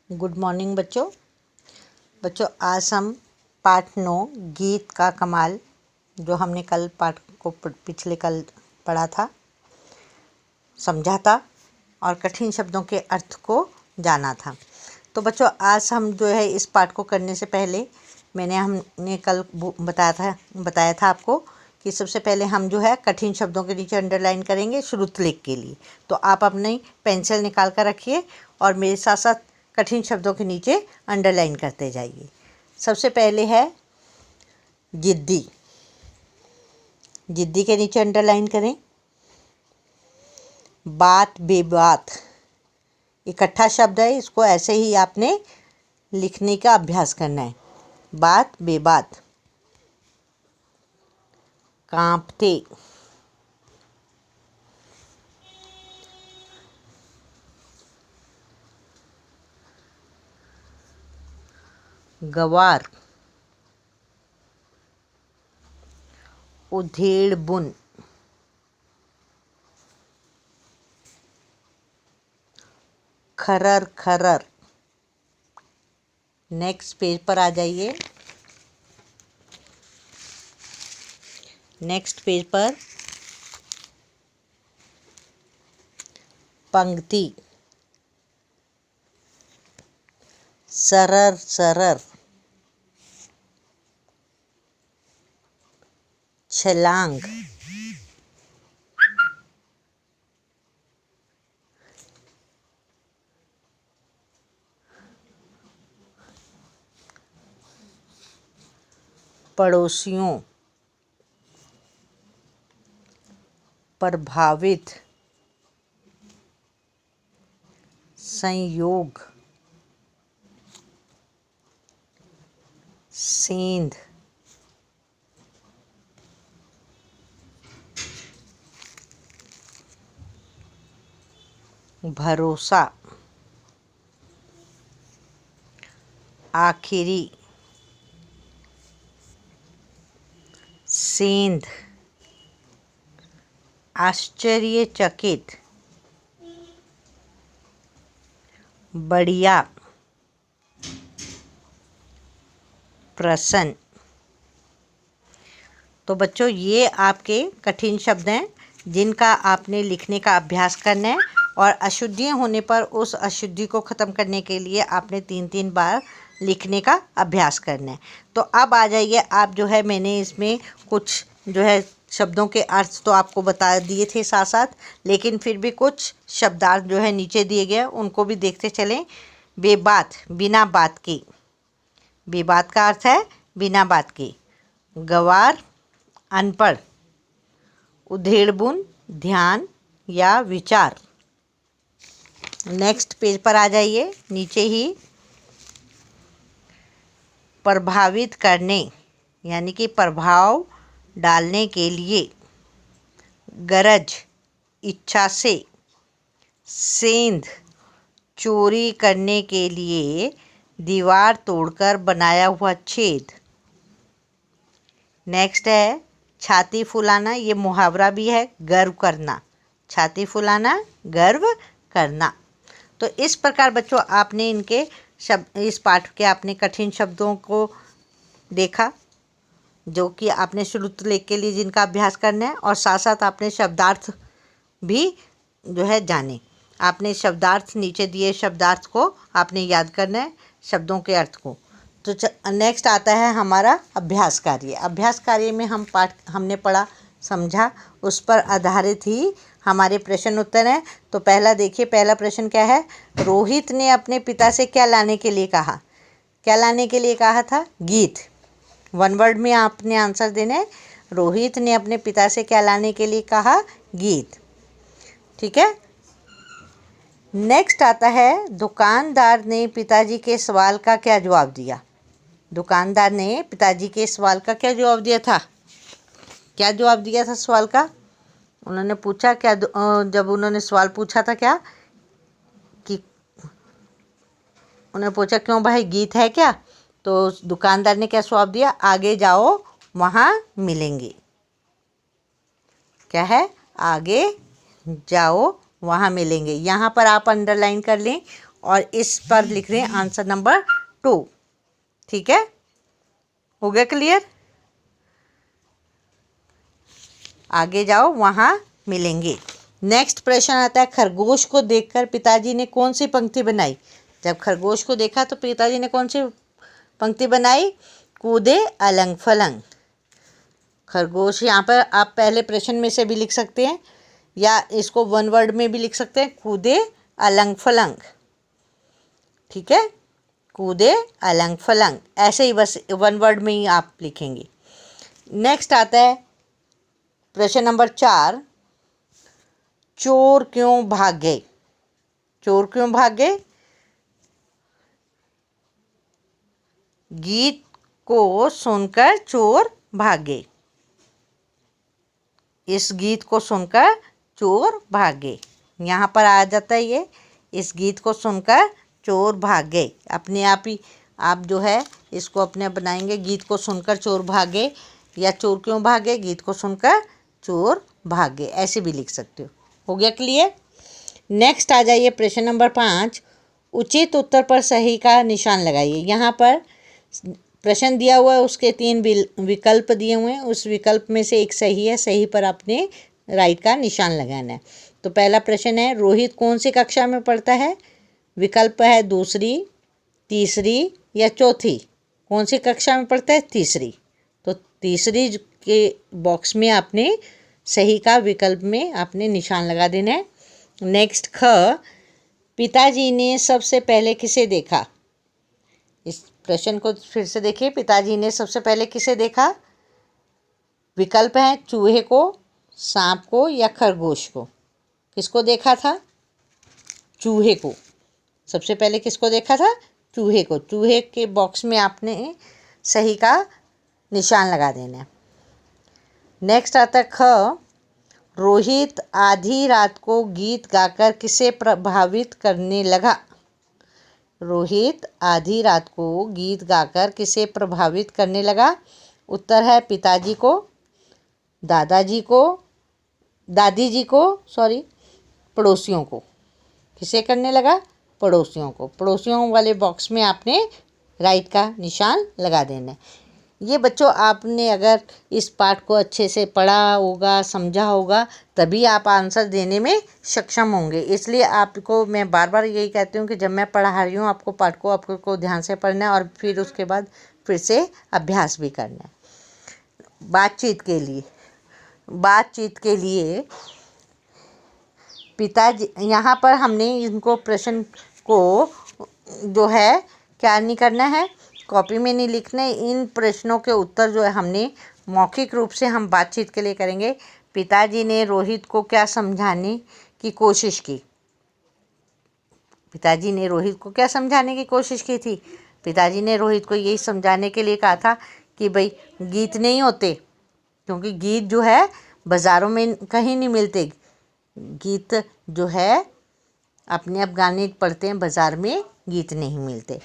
Good morning बच्चों आज हम पाठ 9 गीत का कमाल जो हमने कल पाठ को पिछले कल पढ़ा था, समझा था और कठिन शब्दों के अर्थ को जाना था। तो बच्चों आज हम जो है इस पाठ को करने से पहले हमने कल बताया था आपको कि सबसे पहले हम जो है कठिन शब्दों के नीचे अंडरलाइन करेंगे श्रुत लेख के लिए। तो आप अपनी पेंसिल निकाल कर रखिए और मेरे साथ साथ कठिन शब्दों के नीचे अंडरलाइन करते जाइए। सबसे पहले है जिद्दी। जिद्दी के नीचे अंडरलाइन करें। बात बेबात इकट्ठा शब्द है, इसको ऐसे ही आपने लिखने का अभ्यास करना है। बात बेबात। कांपते। गवार। उधेड़ बुन। खरर खरर। नेक्स्ट पेज पर आ जाइए। नेक्स्ट पेज पर पंक्ति। सरर सरर। छलांग। पड़ोसियों। प्रभावित। संयोग। सेंध। भरोसा। आखिरी। सेंध। आश्चर्यचकित। बढ़िया। प्रसन्न। तो बच्चों ये आपके कठिन शब्द हैं जिनका आपने लिखने का अभ्यास करना है और अशुद्धियाँ होने पर उस अशुद्धि को ख़त्म करने के लिए आपने 3-3 बार लिखने का अभ्यास करना है। तो अब आ जाइए आप जो है मैंने इसमें कुछ जो है शब्दों के अर्थ तो आपको बता दिए थे साथ साथ, लेकिन फिर भी कुछ शब्दार्थ जो है नीचे दिए गए उनको भी देखते चलें। बेबात बिना बात के। बेबात का अर्थ है बिना बात के। गवार अनपढ़। उधेड़बुन ध्यान या विचार। नेक्स्ट पेज पर आ जाइए। नीचे ही प्रभावित करने यानी कि प्रभाव डालने के लिए। गरज इच्छा से। सेंध चोरी करने के लिए दीवार तोड़कर बनाया हुआ छेद। नेक्स्ट है छाती फुलाना, ये मुहावरा भी है, गर्व करना। छाती फुलाना गर्व करना। तो इस प्रकार बच्चों आपने इनके शब्द इस पाठ के आपने कठिन शब्दों को देखा जो कि आपने श्रुत लेख के लिए जिनका अभ्यास करना है और साथ साथ आपने शब्दार्थ भी जो है जाने। आपने शब्दार्थ नीचे दिए शब्दार्थ को आपने याद करना है, शब्दों के अर्थ को। तो नेक्स्ट आता है हमारा अभ्यास कार्य। अभ्यास कार्य में हमने पढ़ा समझा, उस पर आधारित ही हमारे प्रश्न उत्तर हैं। तो पहला देखिए, पहला प्रश्न क्या है। रोहित ने अपने पिता से क्या लाने के लिए कहा। क्या लाने के लिए कहा था? गीत। वन वर्ड में आपने आंसर देना है। रोहित ने अपने पिता से क्या लाने के लिए कहा? गीत। ठीक है। नेक्स्ट आता है दुकानदार ने पिताजी के सवाल का क्या जवाब दिया। दुकानदार ने पिताजी के सवाल का क्या जवाब दिया था? क्या जवाब दिया था सवाल का? उन्होंने पूछा क्या, जब उन्होंने सवाल पूछा था क्या कि उन्होंने पूछा क्यों भाई गीत है क्या, तो दुकानदार ने क्या जवाब दिया? आगे जाओ वहाँ मिलेंगे। क्या है? आगे जाओ वहाँ मिलेंगे। यहाँ पर आप अंडरलाइन कर लें और इस पर लिख रहे हैं आंसर नंबर 2। ठीक है, हो गया क्लियर? आगे जाओ, वहाँ मिलेंगे। नेक्स्ट प्रश्न आता है, खरगोश को देखकर पिताजी ने कौन सी पंक्ति बनाई? जब खरगोश को देखा तो पिताजी ने कौन सी पंक्ति बनाई? कूदे अलंग फलंग। खरगोश, यहाँ पर आप पहले प्रश्न में से भी लिख सकते हैं या इसको वन वर्ड में भी लिख सकते हैं, कूदे अलंग फलंग। ठीक है, कूदे अलंग फलंग, ऐसे ही बस वन वर्ड में ही आप लिखेंगे। नेक्स्ट आता है प्रश्न नंबर 4, चोर क्यों भाग गए? चोर क्यों भाग गए? गीत को सुनकर चोर भागे। इस गीत को सुनकर चोर भागे, यहाँ पर आ जाता है ये, इस गीत को सुनकर चोर भागे। अपने आप ही आप जो है इसको अपने आप बनाएंगे, गीत को सुनकर चोर भागे या चोर क्यों भागे, गीत को सुनकर चोर भागे, ऐसे भी लिख सकते हो। हो गया क्लियर? नेक्स्ट आ जाइए प्रश्न नंबर 5, उचित उत्तर पर सही का निशान लगाइए। यहाँ पर प्रश्न दिया हुआ है, उसके 3 विकल्प दिए हुए हैं, उस विकल्प में से एक सही है, सही पर आपने राइट का निशान लगाना है। तो पहला प्रश्न है, रोहित कौन सी कक्षा में पढ़ता है? विकल्प है दूसरी, तीसरी या चौथी। कौन सी कक्षा में पढ़ता है? तीसरी। तो तीसरी के बॉक्स में आपने सही का विकल्प में आपने निशान लगा देना है। नेक्स्ट, ख, पिताजी ने सबसे पहले किसे देखा? इस प्रश्न को फिर से देखिए, पिताजी ने सबसे पहले किसे देखा? विकल्प है चूहे को, सांप को या खरगोश को। किसको देखा था? चूहे को। सबसे पहले किसको देखा था? चूहे को। चूहे के बॉक्स में आपने सही का निशान लगा देना है। नेक्स्ट आता है ख, रोहित आधी रात को गीत गाकर किसे प्रभावित करने लगा? रोहित आधी रात को गीत गाकर किसे प्रभावित करने लगा? उत्तर है पिताजी को, दादाजी को, दादी जी को, पड़ोसियों को। किसे करने लगा? पड़ोसियों को। पड़ोसियों वाले बॉक्स में आपने राइट का निशान लगा देना है। ये बच्चों, आपने अगर इस पाठ को अच्छे से पढ़ा होगा, समझा होगा, तभी आप आंसर देने में सक्षम होंगे। इसलिए आपको मैं बार बार यही कहती हूँ कि जब मैं पढ़ा रही हूँ आपको पाठ को, आपको ध्यान से पढ़ना है और फिर उसके बाद फिर से अभ्यास भी करना है। बातचीत के लिए पिताजी, यहाँ पर हमने इनको प्रश्न को जो है क्या नहीं करना है, कॉपी में नहीं लिखने। इन प्रश्नों के उत्तर जो है हमने मौखिक रूप से हम बातचीत के लिए करेंगे। पिताजी ने रोहित को क्या समझाने की कोशिश की? पिताजी ने रोहित को क्या समझाने की कोशिश की थी? पिताजी ने रोहित को यही समझाने के लिए कहा था कि भाई गीत नहीं होते, क्योंकि गीत जो है बाज़ारों में कहीं नहीं मिलते। गीत जो है अपने आप गाने पढ़ते हैं, बाज़ार में गीत नहीं मिलते।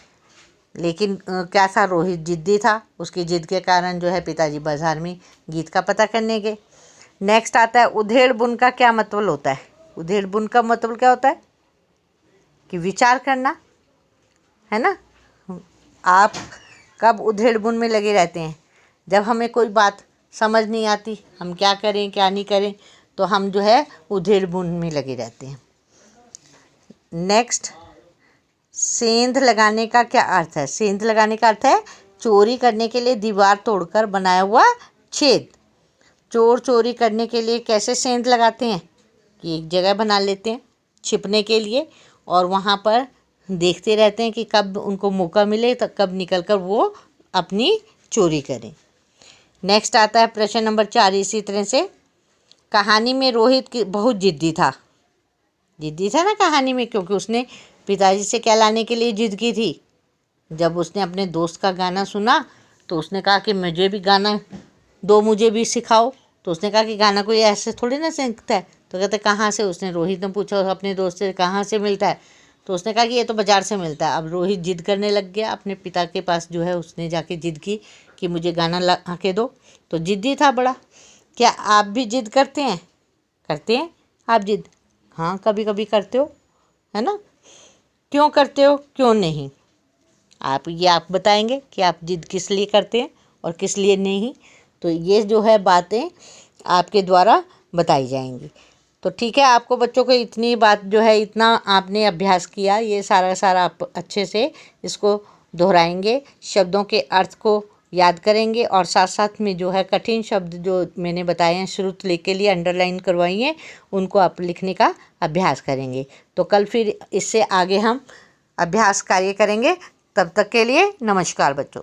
लेकिन क्या था, रोहित जिद्दी था, उसकी जिद के कारण जो है पिताजी बाज़ार में गीत का पता करने गए। नेक्स्ट आता है, उधेड़ बुन का क्या मतलब होता है? उधेड़ बुन का मतलब क्या होता है? कि विचार करना, है ना। आप कब उधेड़ बुन में लगे रहते हैं? जब हमें कोई बात समझ नहीं आती, हम क्या करें क्या नहीं करें, तो हम जो है उधेड़ बुन में लगे रहते हैं। नेक्स्ट, सेंध लगाने का क्या अर्थ है? सेंध लगाने का अर्थ है चोरी करने के लिए दीवार तोड़कर बनाया हुआ छेद। चोर चोरी करने के लिए कैसे सेंध लगाते हैं कि एक जगह बना लेते हैं छिपने के लिए, और वहाँ पर देखते रहते हैं कि कब उनको मौका मिले तो कब निकलकर वो अपनी चोरी करें। नेक्स्ट आता है प्रश्न नंबर 4। इसी तरह से कहानी में रोहित की बहुत जिद्दी था ना कहानी में, क्योंकि उसने पिताजी से क्या लाने के लिए जिद की थी? जब उसने अपने दोस्त का गाना सुना तो उसने कहा कि मुझे भी गाना दो, मुझे भी सिखाओ। तो उसने कहा कि गाना कोई ऐसे थोड़ी ना सीखता है। तो कहते कहाँ से? उसने रोहित ने पूछा अपने दोस्त से कहाँ से मिलता है, तो उसने कहा कि ये तो बाज़ार से मिलता है। अब रोहित जिद करने लग गया, अपने पिता के पास जो है उसने जाके जिद की कि मुझे गाना ला के दो। तो जिद्दी था बड़ा। क्या आप भी जिद करते हैं आप जिद? हाँ, कभी कभी करते हो, है ना। क्यों करते हो, क्यों नहीं, आप बताएंगे कि आप जिद किस लिए करते हैं और किस लिए नहीं। तो ये जो है बातें आपके द्वारा बताई जाएंगी। तो ठीक है, आपको बच्चों को इतनी बात जो है, इतना आपने अभ्यास किया, ये सारा आप अच्छे से इसको दोहराएंगे, शब्दों के अर्थ को याद करेंगे और साथ साथ में जो है कठिन शब्द जो मैंने बताए हैं श्रुत के लिए अंडरलाइन करवाई हैं, उनको आप लिखने का अभ्यास करेंगे। तो कल फिर इससे आगे हम अभ्यास कार्य करेंगे। तब तक के लिए नमस्कार बच्चों।